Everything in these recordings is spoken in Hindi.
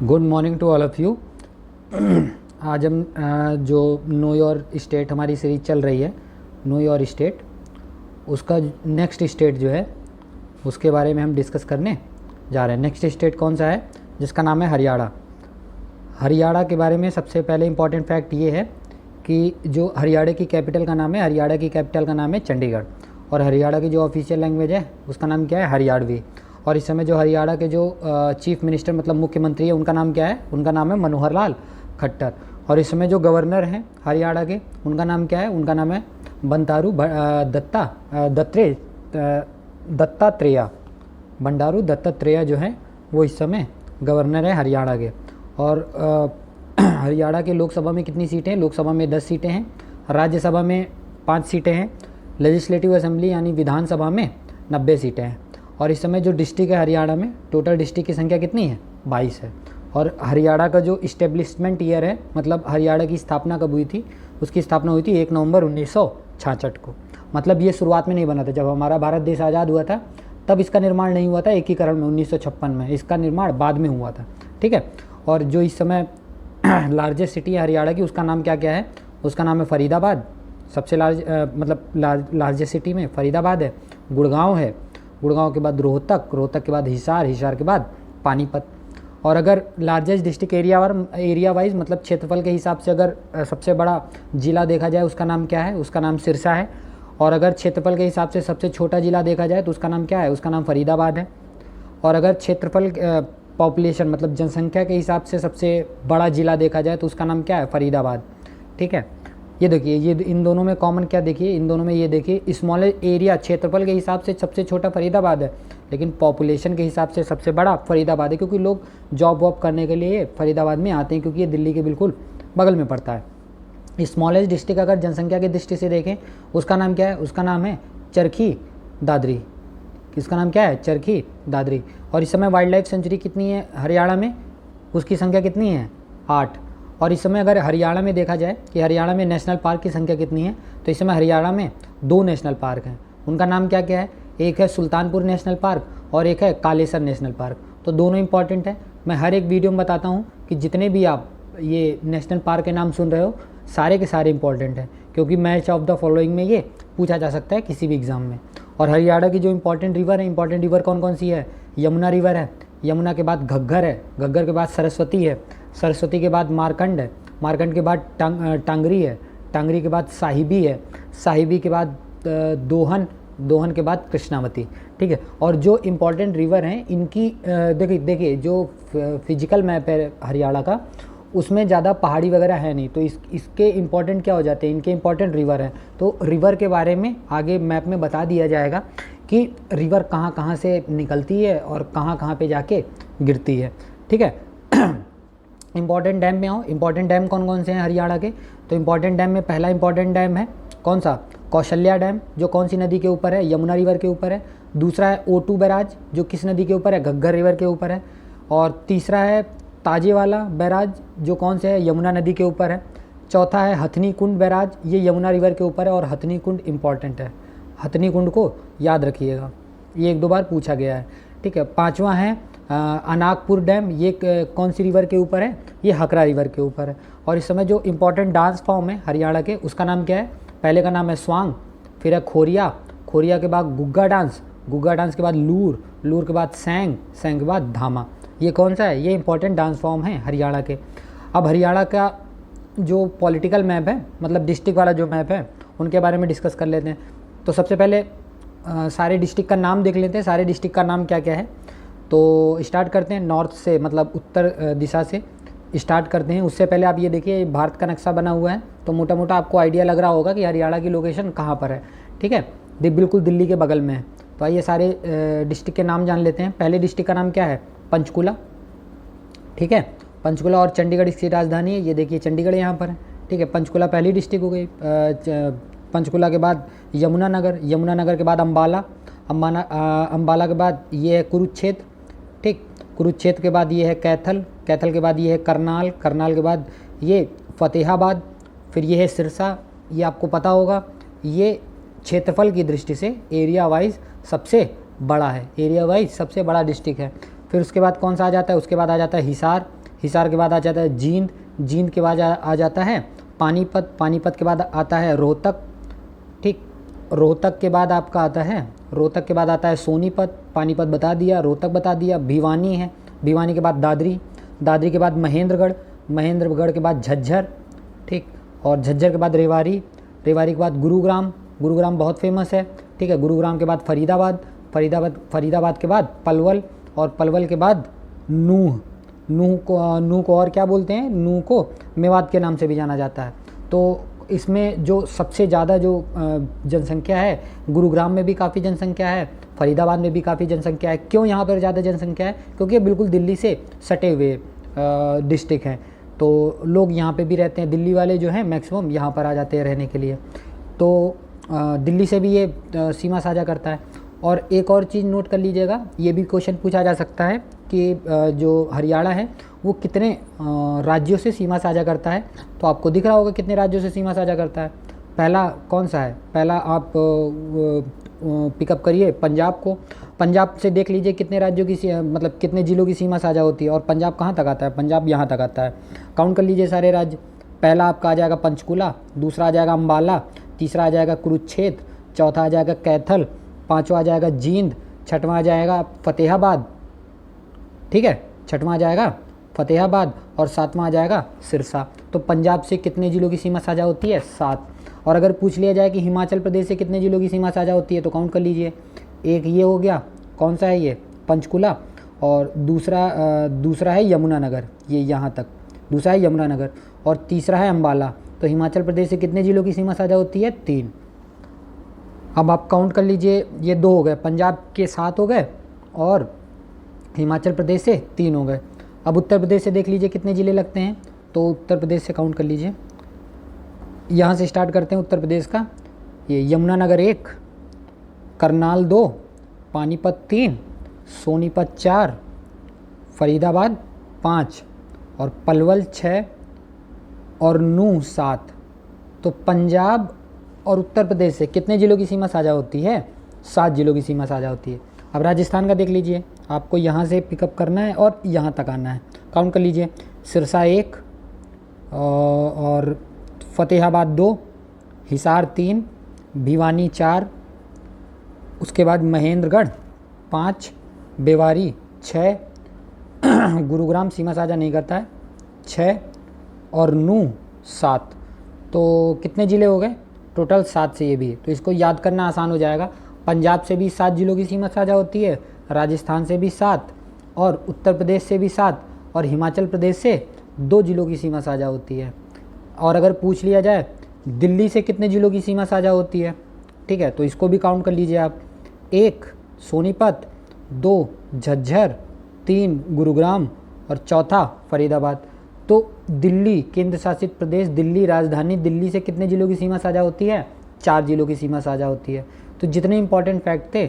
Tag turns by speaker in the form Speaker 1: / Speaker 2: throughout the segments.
Speaker 1: Good morning to all of you. आज हम जो नो योर स्टेट हमारी सीरीज चल रही है, नो योर स्टेट, उसका नेक्स्ट स्टेट जो है उसके बारे में हम डिस्कस करने जा रहे हैं। नेक्स्ट स्टेट कौन सा है? जिसका नाम है हरियाणा। हरियाणा के बारे में सबसे पहले इंपॉर्टेंट फैक्ट ये है कि जो हरियाणा की कैपिटल का नाम है, हरियाणा की कैपिटल का नाम है चंडीगढ़, और हरियाणा की जो ऑफिशियल लैंग्वेज है उसका नाम क्या है? हरियाणवी। और इस समय जो हरियाणा के जो चीफ मिनिस्टर मतलब मुख्यमंत्री है उनका नाम क्या है? उनका नाम है मनोहर लाल खट्टर। और इस समय जो गवर्नर हैं हरियाणा के उनका नाम क्या है? उनका नाम है बंडारू दत्तात्रेय। बंडारू दत्तात्रेय जो है वो इस समय गवर्नर है हरियाणा के। और हरियाणा के लोकसभा में कितनी सीटें हैं? लोकसभा में 10 सीटें हैं, राज्यसभा में 5 सीटें हैं, लेजिस्लेटिव असेंबली यानी विधानसभा में 90 सीटें हैं। और इस समय जो डिस्ट्रिक्ट है हरियाणा में, टोटल डिस्ट्रिक्ट की संख्या कितनी है? 22 है। और हरियाणा का जो इस्टेब्लिशमेंट ईयर है, मतलब हरियाणा की स्थापना कब हुई थी? उसकी स्थापना हुई थी 1 नवंबर 1966 को। मतलब ये शुरुआत में नहीं बना था, जब हमारा भारत देश आज़ाद हुआ था तब इसका निर्माण नहीं हुआ था एकीकरण में 1956 में, इसका निर्माण बाद में हुआ था। ठीक है। और जो इस समय लार्जेस्ट सिटी है हरियाणा की, उसका नाम क्या क्या है? उसका नाम है फरीदाबाद। सबसे लार्जेस्ट सिटी में फरीदाबाद है, गुड़गांव है, गुड़गांव के बाद रोहतक, रोहतक के बाद हिसार, हिसार के बाद पानीपत। और अगर लार्जेस्ट डिस्ट्रिक्ट एरिया वाइज मतलब क्षेत्रफल के हिसाब से अगर सबसे बड़ा जिला देखा जाए उसका नाम क्या है? उसका नाम सिरसा है। और अगर क्षेत्रफल के हिसाब से सबसे छोटा जिला देखा जाए तो उसका नाम क्या है? उसका नाम फरीदाबाद है। और अगर क्षेत्रफल पॉपुलेशन मतलब जनसंख्या के हिसाब से सबसे बड़ा जिला देखा जाए तो उसका नाम क्या है? फरीदाबाद। ठीक है। ये देखिए, ये इन दोनों में कॉमन क्या देखिए? इन दोनों में ये देखिए, स्मॉलेस्ट एरिया क्षेत्रफल के हिसाब से सबसे छोटा फरीदाबाद है, लेकिन पॉपुलेशन के हिसाब से सबसे बड़ा फरीदाबाद है, क्योंकि लोग जॉब वॉब करने के लिए फरीदाबाद में आते हैं, क्योंकि ये दिल्ली के बिल्कुल बगल में पड़ता है। स्मॉलेस्ट डिस्ट्रिक्ट अगर जनसंख्या की दृष्टि से देखें उसका नाम क्या है? उसका नाम है चरखी दादरी। इसका नाम क्या है? चरखी दादरी। और इस समय वाइल्ड लाइफ सेंचुरी कितनी है हरियाणा में? उसकी संख्या कितनी है? 8। और इस समय अगर हरियाणा में देखा जाए कि हरियाणा में नेशनल पार्क की संख्या कितनी है, तो इस समय हरियाणा में 2 नेशनल पार्क हैं। उनका नाम क्या क्या है? एक है सुल्तानपुर नेशनल पार्क और एक है कालेसर नेशनल पार्क। तो दोनों इंपॉर्टेंट है। मैं हर एक वीडियो में बताता हूँ कि जितने भी आप ये नेशनल पार्क के नाम सुन रहे हो सारे के सारे इंपॉर्टेंट हैं, क्योंकि मैच ऑफ द फॉलोइंग में ये पूछा जा सकता है किसी भी एग्जाम में। और हरियाणा की जो इंपॉर्टेंट रिवर है, इंपॉर्टेंट रिवर कौन कौन सी है? यमुना रिवर है, यमुना के बाद घग्गर है, घग्गर के बाद सरस्वती है, सरस्वती के बाद मारकंड है, मारकंड के बाद टांगरी है, टांगरी के बाद साहिबी है, साहिबी के बाद दोहन, दोहन के बाद कृष्णावती। ठीक है। और जो इम्पॉर्टेंट रिवर हैं इनकी देखिए जो फिजिकल मैप है हरियाणा का उसमें ज़्यादा पहाड़ी वगैरह है नहीं, तो इसके इम्पॉर्टेंट क्या हो जाते हैं? इनके इम्पॉर्टेंट रिवर हैं। तो रिवर के बारे में आगे मैप में बता दिया जाएगा कि रिवर कहाँ कहाँ से निकलती है और कहाँ कहाँ पे जाके गिरती है। ठीक है। इंपॉर्टेंट डैम में आओ। इंपॉर्टेंट डैम कौन कौन से हैं हरियाणा के? तो इंपॉर्टेंट डैम में पहला इंपॉर्टेंट डैम है कौन सा? कौशल्या डैम, जो कौन सी नदी के ऊपर है? यमुना रिवर के ऊपर है। दूसरा है O2 बैराज, जो किस नदी के ऊपर है? घग्गर रिवर के ऊपर है। और तीसरा है ताजेवाला बैराज, जो कौन से है? यमुना नदी के ऊपर है। चौथा है हथनी कुंड बैराज, ये यमुना रिवर के ऊपर है और हथनी कुंड इंपॉर्टेंट है, हथनी कुंड को याद रखिएगा, ये 1-2 बार पूछा गया है। ठीक है। पांचवा है अनाकपुर डैम, ये कौन सी रिवर के ऊपर है? ये हकरा रिवर के ऊपर है। और इस समय जो इंपॉर्टेंट डांस फॉर्म है हरियाणा के उसका नाम क्या है? पहले का नाम है स्वांग, फिर है खोरिया, खोरिया के बाद गुग्गा डांस, गुग्गा डांस के बाद लूर, लूर के बाद सैंग, सैंग के बाद धामा। ये कौन सा है? ये इंपॉर्टेंट डांस फॉर्म है हरियाणा के। अब हरियाणा का जो पॉलिटिकल मैप है मतलब डिस्ट्रिक्ट वाला जो मैप है उनके बारे में डिस्कस कर लेते हैं। तो सबसे पहले सारे डिस्ट्रिक्ट का नाम देख लेते हैं, सारे डिस्ट्रिक्ट का नाम क्या क्या है। तो स्टार्ट करते हैं नॉर्थ से, मतलब उत्तर दिशा से स्टार्ट करते हैं। उससे पहले आप ये देखिए भारत का नक्शा बना हुआ है, तो मोटा मोटा आपको आइडिया लग रहा होगा कि हरियाणा की लोकेशन कहाँ पर है। ठीक है। बिल्कुल दिल्ली के बगल में है। तो आइए सारे डिस्ट्रिक्ट के नाम जान लेते हैं। पहले डिस्ट्रिक्ट का नाम क्या है? पंचकुला। ठीक है। पंचकुला और चंडीगढ़ इसकी राजधानी है। ये देखिए चंडीगढ़ यहाँ पर है। ठीक है। पंचकुला पहली डिस्ट्रिक्ट हो गई। पंचकुला के बाद यमुनानगर, यमुनानगर के बाद अम्बाला, अम्बाला के बाद ये है कुरुक्षेत्र। ठीक। कुरुक्षेत्र के बाद ये है कैथल, कैथल के बाद ये है करनाल, करनाल के बाद ये फतेहाबाद, फिर ये है सिरसा। ये आपको पता होगा, ये क्षेत्रफल की दृष्टि से एरिया वाइज सबसे बड़ा है, एरिया वाइज सबसे बड़ा डिस्ट्रिक्ट है। फिर उसके बाद कौन सा आ जाता है? उसके बाद आ जाता है हिसार, हिसार के बाद आ जाता है जींद, जींद के बाद आ जाता है पानीपत, पानीपत के बाद आता है रोहतक, ठीक, रोहतक के बाद आपका आता है, रोहतक के बाद आता है सोनीपत, पानीपत बता दिया, रोहतक बता दिया, भिवानी है, भिवानी के बाद दादरी, दादरी के बाद महेंद्रगढ़, महेंद्रगढ़ के बाद झज्जर, ठीक, और झज्जर के बाद रेवाड़ी, रेवाड़ी के बाद गुरुग्राम, गुरुग्राम बहुत फेमस है, ठीक है, गुरुग्राम के बाद फरीदाबाद, फरीदाबाद के बाद पलवल, और पलवल के बाद नूह, नूह को और क्या बोलते हैं, नूह को मेवात के नाम से भी जाना जाता है। तो इसमें जो सबसे ज़्यादा जो जनसंख्या है, गुरुग्राम में भी काफ़ी जनसंख्या है, फरीदाबाद में भी काफ़ी जनसंख्या है। क्यों यहाँ पर ज़्यादा जनसंख्या है? क्योंकि ये बिल्कुल दिल्ली से सटे हुए डिस्ट्रिक्ट हैं, तो लोग यहाँ पे भी रहते हैं। दिल्ली वाले जो हैं मैक्सिमम यहाँ पर आ जाते हैं रहने के लिए, तो दिल्ली से भी ये सीमा साझा करता है। और एक और चीज़ नोट कर लीजिएगा, ये भी क्वेश्चन पूछा जा सकता है कि जो हरियाणा है वो कितने राज्यों से सीमा साझा करता है। तो आपको दिख रहा होगा कितने राज्यों से सीमा साझा करता है। पहला कौन सा है? पहला आप पिकअप करिए पंजाब को। पंजाब से देख लीजिए कितने राज्यों की मतलब कितने ज़िलों की सीमा साझा होती है, और पंजाब कहाँ तक आता है? पंजाब यहाँ तक आता है। काउंट कर लीजिए सारे राज्य। पहला आपका आ जाएगा पंचकुला, दूसरा आ जाएगा अम्बाला, तीसरा आ जाएगा कुरुक्षेत्र, चौथा आ जाएगा कैथल, पाँचवा आ जाएगा जींद, छठवां आ जाएगा फतेहाबाद, ठीक है, छठवां आ जाएगा फतेहाबाद, और सातवां आ जाएगा सिरसा। तो पंजाब से कितने ज़िलों की सीमा साझा होती है? 7। और अगर पूछ लिया जाए कि हिमाचल प्रदेश से कितने ज़िलों की सीमा साझा होती है, तो काउंट कर लीजिए। एक ये हो गया, कौन सा है ये? पंचकुला, और दूसरा है यमुनानगर, ये यहाँ तक, दूसरा है यमुनानगर, और तीसरा है अम्बाला। तो हिमाचल प्रदेश से कितने ज़िलों की सीमा साझा होती है? 3। अब आप काउंट कर लीजिए, ये 2 हो गए, पंजाब के 7 हो गए, और हिमाचल प्रदेश से 3 हो गए। अब उत्तर प्रदेश से देख लीजिए कितने ज़िले लगते हैं, तो उत्तर प्रदेश से काउंट कर लीजिए। यहाँ से स्टार्ट करते हैं उत्तर प्रदेश का। ये यमुनानगर 1, करनाल 2, पानीपत 3, सोनीपत 4, फरीदाबाद 5, और पलवल 6, और नूह 7। तो पंजाब और उत्तर प्रदेश से कितने ज़िलों की सीमा साझा होती है? 7 ज़िलों की सीमा साझा होती है। अब राजस्थान का देख लीजिए, आपको यहाँ से पिकअप करना है और यहाँ तक आना है। काउंट कर लीजिए, सिरसा 1, और फतेहाबाद 2, हिसार 3, भिवानी 4, उसके बाद महेंद्रगढ़ 5, बेवारी 6, गुरुग्राम सीमा साझा नहीं करता है 6, और नूह 7। तो कितने ज़िले हो गए टोटल? 7 से ये भी, तो इसको याद करना आसान हो जाएगा। पंजाब से भी 7 ज़िलों की सीमा साझा होती है, राजस्थान से भी 7, और उत्तर प्रदेश से भी 7, और हिमाचल प्रदेश से 2 ज़िलों की सीमा साझा होती है। और अगर पूछ लिया जाए दिल्ली से कितने ज़िलों की सीमा साझा होती है, ठीक है, तो इसको भी काउंट कर लीजिए आप। 1 सोनीपत, 2 झज्जर, 3 गुरुग्राम, और चौथा फरीदाबाद। तो दिल्ली केंद्र शासित प्रदेश, दिल्ली राजधानी दिल्ली से कितने ज़िलों की सीमा साझा होती है? 4 ज़िलों की सीमा साझा होती है। तो जितने इंपॉर्टेंट फैक्ट थे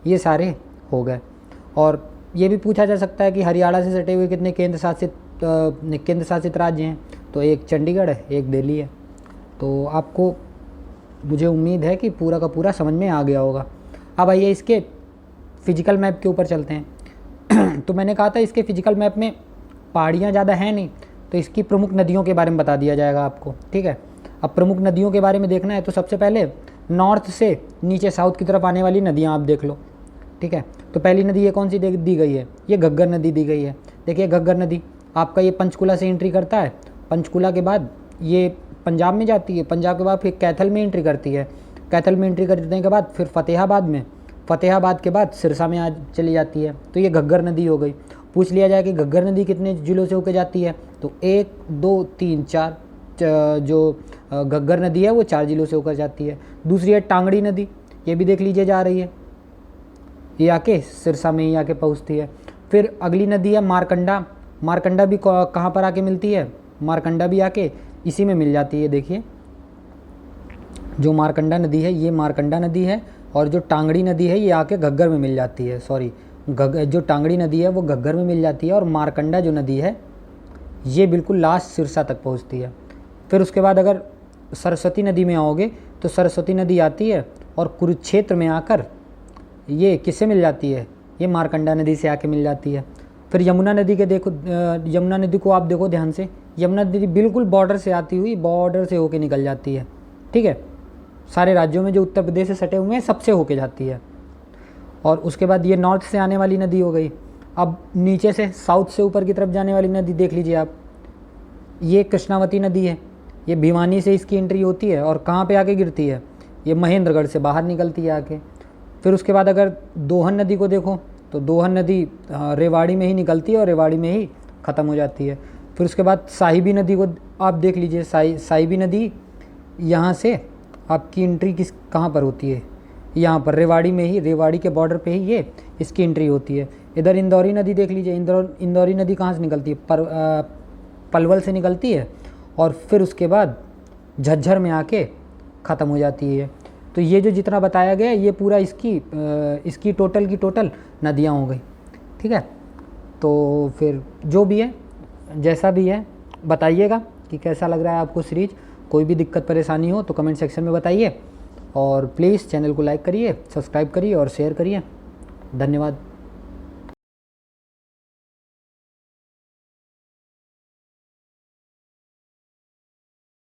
Speaker 1: ये सारे हो गए। और ये भी पूछा जा सकता है कि हरियाणा से सटे हुए कितने केंद्र शासित राज्य हैं? तो एक चंडीगढ़ है, एक दिल्ली है। तो आपको, मुझे उम्मीद है कि पूरा का पूरा समझ में आ गया होगा। अब आइए इसके फिजिकल मैप के ऊपर चलते हैं। तो मैंने कहा था इसके फिजिकल मैप में पहाड़ियाँ ज़्यादा हैं नहीं, तो इसकी प्रमुख नदियों के बारे में बता दिया जाएगा आपको, ठीक है। अब प्रमुख नदियों के बारे में देखना है तो सबसे पहले नॉर्थ से नीचे साउथ की तरफ आने वाली नदियाँ आप देख लो, ठीक है। तो पहली नदी ये कौन सी दी गई है? ये घग्गर नदी दी गई है। देखिए घग्गर नदी आपका ये पंचकुला से एंट्री करता है, पंचकुला के बाद ये पंजाब में जाती है, पंजाब के बाद फिर कैथल में एंट्री करती है, कैथल में एंट्री करने के बाद फिर फतेहाबाद में, फतेहाबाद के बाद सिरसा में आज चली जाती है। तो ये घग्गर नदी हो गई। पूछ लिया जाए कि घग्गर नदी कितने ज़िलों से होकर जाती है, तो 1 2 3 4 जो घग्गर नदी है वो 4 ज़िलों से होकर जाती है। दूसरी है टांगड़ी नदी, ये भी देख लीजिए जा रही है, ये आके सिरसा में ही आके पहुँचती है। फिर अगली नदी है मारकंडा, मारकंडा भी कहाँ पर आके मिलती है? मारकंडा भी आके इसी में मिल जाती है। देखिए जो मारकंडा नदी है ये मारकंडा नदी है, और जो टांगड़ी नदी है ये आके घग्गर में मिल जाती है। सॉरी, जो टांगड़ी नदी है वो घग्गर में मिल जाती है, और मारकंडा जो नदी है ये बिल्कुल लास्ट सिरसा तक पहुंचती है। फिर उसके बाद अगर सरस्वती नदी में आओगे तो सरस्वती नदी आती है और कुरुक्षेत्र में आकर ये किससे मिल जाती है? ये मारकंडा नदी से आके मिल जाती है। फिर यमुना नदी के देखो, यमुना नदी को आप देखो ध्यान से, यमुना नदी बिल्कुल बॉर्डर से आती हुई बॉर्डर से होके निकल जाती है, ठीक है। सारे राज्यों में जो उत्तर प्रदेश से सटे हुए हैं सबसे होके जाती है। और उसके बाद ये नॉर्थ से आने वाली नदी हो गई। अब नीचे से साउथ से ऊपर की तरफ जाने वाली नदी देख लीजिए आप, ये कृष्णावती नदी है, ये भिवानी से इसकी एंट्री होती है और कहाँ पे आके गिरती है, ये महेंद्रगढ़ से बाहर निकलती है आके। फिर उसके बाद अगर दोहन नदी को देखो तो दोहन नदी रेवाड़ी में ही निकलती है और रेवाड़ी में ही ख़त्म हो जाती है। फिर उसके बाद साहिबी नदी को आप देख लीजिए, साहिबी नदी यहाँ से आपकी एंट्री कहाँ पर होती है, यहाँ पर रेवाड़ी में ही, रेवाड़ी के बॉर्डर पे ही ये इसकी एंट्री होती है। इधर इंदौरी नदी देख लीजिए, इंदौरी नदी कहाँ से निकलती है, पलवल से निकलती है और फिर उसके बाद झज्जर में आके ख़त्म हो जाती है। तो ये जो जितना बताया गया ये पूरा इसकी टोटल की टोटल नदियाँ हो गई, ठीक है। तो फिर जो भी है, जैसा भी है, बताइएगा कि कैसा लग रहा है आपको सीरीज़। कोई भी दिक्कत परेशानी हो तो कमेंट सेक्शन में बताइए और प्लीज़ चैनल को लाइक करिए, सब्सक्राइब करिए और शेयर करिए। धन्यवाद।